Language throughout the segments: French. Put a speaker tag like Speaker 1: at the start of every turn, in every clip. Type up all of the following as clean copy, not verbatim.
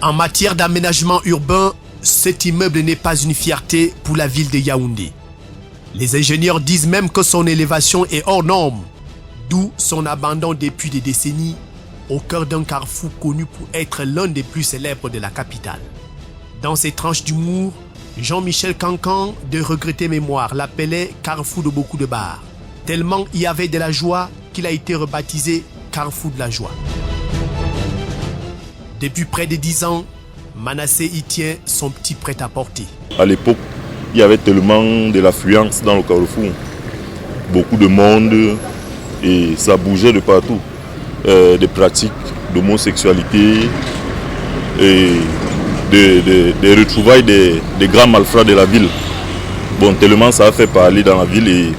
Speaker 1: En matière d'aménagement urbain, cet immeuble n'est pas une fierté pour la ville de Yaoundé. Les ingénieurs disent même que son élévation est hors norme, d'où son abandon depuis des décennies au cœur d'un carrefour connu pour être l'un des plus célèbres de la capitale. Dans ses tranches d'humour, Jean-Michel Cancan, de regrettée mémoire, l'appelait Carrefour de beaucoup de bars. Tellement il y avait de la joie qu'il a été rebaptisé Carrefour de la joie. Depuis près de 10 ans, Manassé y tient son petit prêt-à-porter. À l'époque, il y avait tellement de l'affluence dans le carrefour. Beaucoup de monde et ça bougeait de partout. Des pratiques d'homosexualité et des retrouvailles des grands malfrats de la ville. Bon, tellement ça a fait parler dans la ville et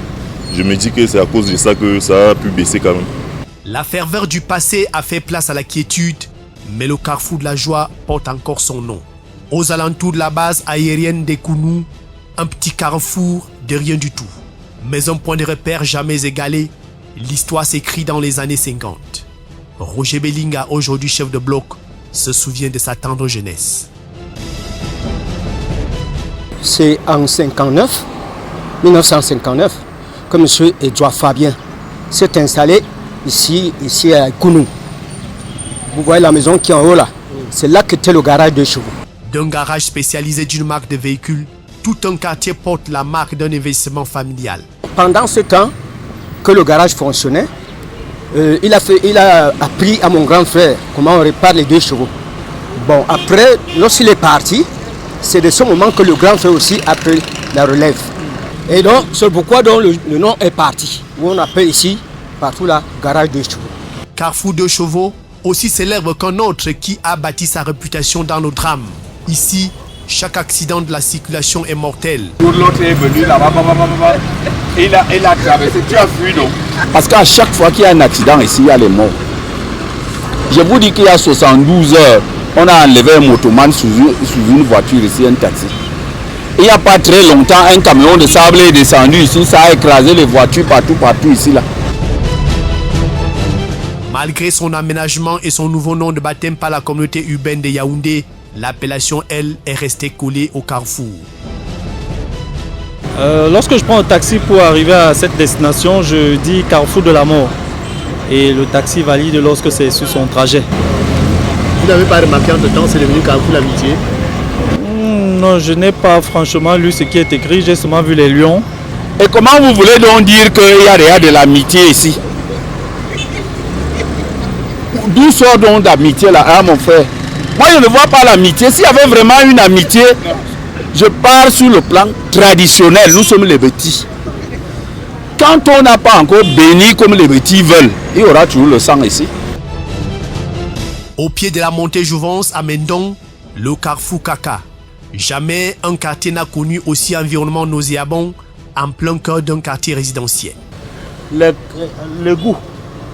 Speaker 1: je me dis que c'est à cause de ça que ça a pu baisser quand même. La ferveur du passé a fait place à la quiétude, mais le carrefour de la joie porte encore son nom. Aux alentours de la base aérienne des Kounou, un petit carrefour de rien du tout. Mais un point de repère jamais égalé, l'histoire s'écrit dans les années 50. Roger Bellinga, aujourd'hui chef de bloc, se souvient de sa tendre jeunesse.
Speaker 2: C'est en 1959, que M. Edouard Fabien s'est installé ici à Kounou. Vous voyez la maison qui est en haut là, c'est là qu'était le garage de chevaux.
Speaker 1: D'un garage spécialisé d'une marque de véhicules, tout un quartier porte la marque d'un investissement familial.
Speaker 2: Pendant ce temps que le garage fonctionnait, il a appris à mon grand frère comment on répare les 2 chevaux. Bon, après, lorsqu'il est parti, c'est de ce moment que le grand frère aussi a pris la relève. Et donc, c'est pourquoi donc, le nom est parti. Où on appelle ici, partout là, garage de chevaux.
Speaker 1: Carrefour de chevaux, aussi célèbre qu'un autre qui a bâti sa réputation dans nos drames. Ici, chaque accident de la circulation est mortel.
Speaker 3: L'autre est venu là-bas, il a traversé, tu as fui donc.
Speaker 4: Parce qu'à chaque fois qu'il y a un accident ici, il y a les morts. Je vous dis qu'il y a 72 heures, on a enlevé un motoman sous une voiture ici, un taxi. Il n'y a pas très longtemps, un camion de sable est descendu ici, ça a écrasé les voitures partout ici là.
Speaker 1: Malgré son aménagement et son nouveau nom de baptême par la communauté urbaine de Yaoundé, l'appellation, elle, est restée collée au carrefour.
Speaker 5: Lorsque je prends un taxi pour arriver à cette destination, je dis Carrefour de la mort. Et le taxi valide lorsque c'est sur son trajet.
Speaker 1: Vous n'avez pas remarqué entre temps, c'est devenu Carrefour l'amitié?
Speaker 5: Non, je n'ai pas franchement lu ce qui est écrit, j'ai seulement vu les lions.
Speaker 4: Et comment vous voulez donc dire qu'il y a rien de l'amitié ici? D'où sort donc d'amitié là, hein, mon frère? Moi je ne vois pas l'amitié. S'il y avait vraiment une amitié, je pars sur le plan traditionnel, nous sommes les petits. Quand on n'a pas encore béni comme les petits veulent, il y aura toujours le sang ici.
Speaker 1: Au pied de la montée Jouvence à Mendon, le carrefour Kaka. Jamais un quartier n'a connu aussi environnement nauséabond en plein cœur d'un quartier résidentiel.
Speaker 6: Le goût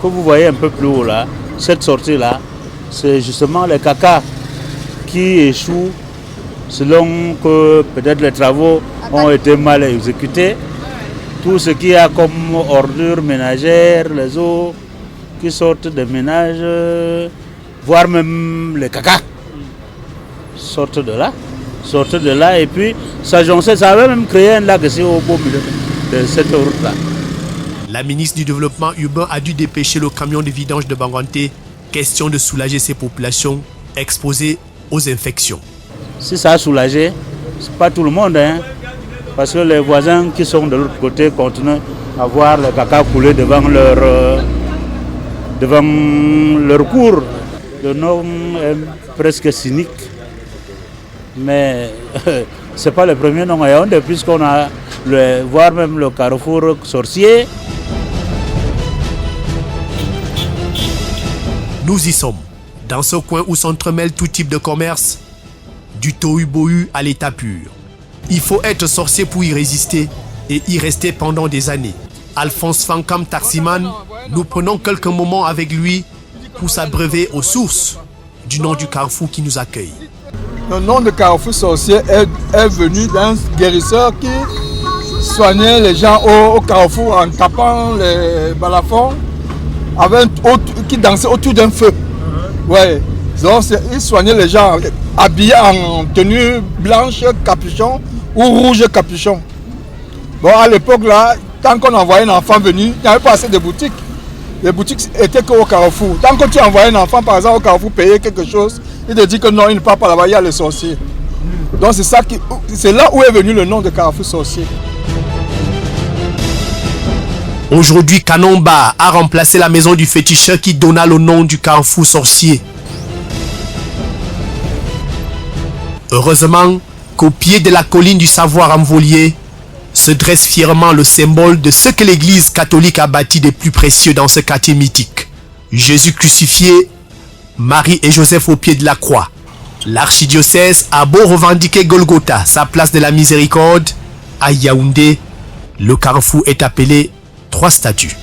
Speaker 6: que vous voyez un peu plus haut là, cette sortie là, c'est justement les caca qui échouent selon que peut-être les travaux ont été mal exécutés. Tout ce qu'il y a comme ordures ménagères, les eaux qui sortent des ménages, voire même les caca sortent de là et puis s'ajoncer, ça avait même créé un lac ici au beau milieu de cette route là.
Speaker 1: La ministre du Développement urbain a dû dépêcher le camion de vidange de Banganté, question de soulager ces populations exposées aux infections.
Speaker 6: Si ça a soulagé, c'est pas tout le monde, hein, parce que les voisins qui sont de l'autre côté continuent à voir le caca couler devant leur cour. Le nom est presque cynique, mais c'est pas le premier nom à Yaoundé, puisqu'on a voire même le carrefour sorcier.
Speaker 1: Nous y sommes, dans ce coin où s'entremêlent tout type de commerce, du tohu-bohu à l'état pur. Il faut être sorcier pour y résister et y rester pendant des années. Alphonse Fankam Taximan, nous prenons quelques moments avec lui pour s'abreuver aux sources du nom du carrefour qui nous accueille.
Speaker 7: Le nom de carrefour sorcier est venu d'un guérisseur qui soignait les gens au carrefour en tapant les balafons, qui dansait autour d'un feu. Ouais. Donc ils soignaient les gens habillés en tenue blanche, capuchon ou rouge capuchon. Bon, à l'époque là, tant qu'on envoyait un enfant venir, il n'y avait pas assez de boutiques. Les boutiques étaient qu'au Carrefour. Tant que tu envoyais un enfant par exemple au Carrefour payer quelque chose, il te dit que non, il ne part pas là-bas, il y a le sorcier. Donc c'est là où est venu le nom de Carrefour sorcier.
Speaker 8: Aujourd'hui, Kanomba a remplacé la maison du féticheur qui donna le nom du Carrefour sorcier. Heureusement qu'au pied de la colline du savoir envolié se dresse fièrement le symbole de ce que l'Église catholique a bâti de plus précieux dans ce quartier mythique. Jésus crucifié, Marie et Joseph au pied de la croix. L'archidiocèse a beau revendiquer Golgotha, sa place de la miséricorde, à Yaoundé, le carrefour est appelé 3 statues.